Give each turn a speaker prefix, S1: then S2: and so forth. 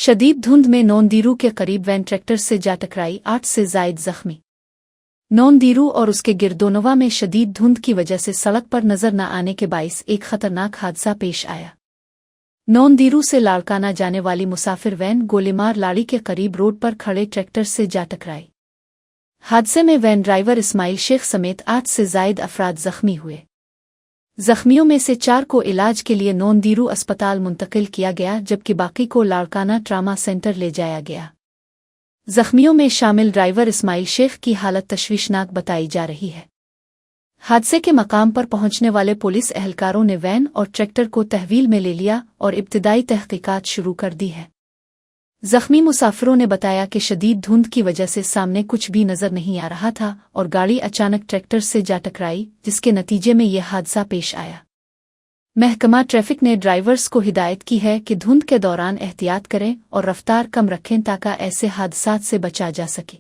S1: शदीद धुंध में नौनदीरू के करीब वैन ट्रैक्टर से जा टकराई, 8 से जायद जख्मी। नौनदीरू और उसके गिरदोनवा में शदीद धुंध की वजह से सड़क पर नजर न आने के बाइस एक खतरनाक हादसा पेश आया। नौनदीरू से लाड़काना जाने वाली मुसाफिर वैन गोलीमार लाड़ी के करीब रोड पर खड़े ट्रैक्टर से जा टकराई। हादसे में वैन ड्राइवर इस्माइल शेख समेत 8 से जायद अफराद जख्मी हुए। जख्मियों में से 4 को इलाज के लिए नौनदीरू अस्पताल मुंतकिल किया गया, जबकि बाकी को लाड़काना ट्रामा सेंटर ले जाया गया। जख्मियों में शामिल ड्राइवर इस्माइल शेख की हालत तशवीशनाक बताई जा रही है। हादसे के मकाम पर पहुंचने वाले पुलिस एहलकारों ने वैन और ट्रैक्टर को तहवील में ले लिया और इब्तिदाई तहकीकात शुरू कर दी है। जख्मी मुसाफिरों ने बताया कि शदीद धुंध की वजह से सामने कुछ भी नजर नहीं आ रहा था और गाड़ी अचानक ट्रैक्टर से जा टकराई, जिसके नतीजे में यह हादसा पेश आया। महकमा ट्रैफिक ने ड्राइवर्स को हिदायत की है कि धुंध के दौरान एहतियात करें और रफ्तार कम रखें ताकि ऐसे हादसात से बचा जा सके।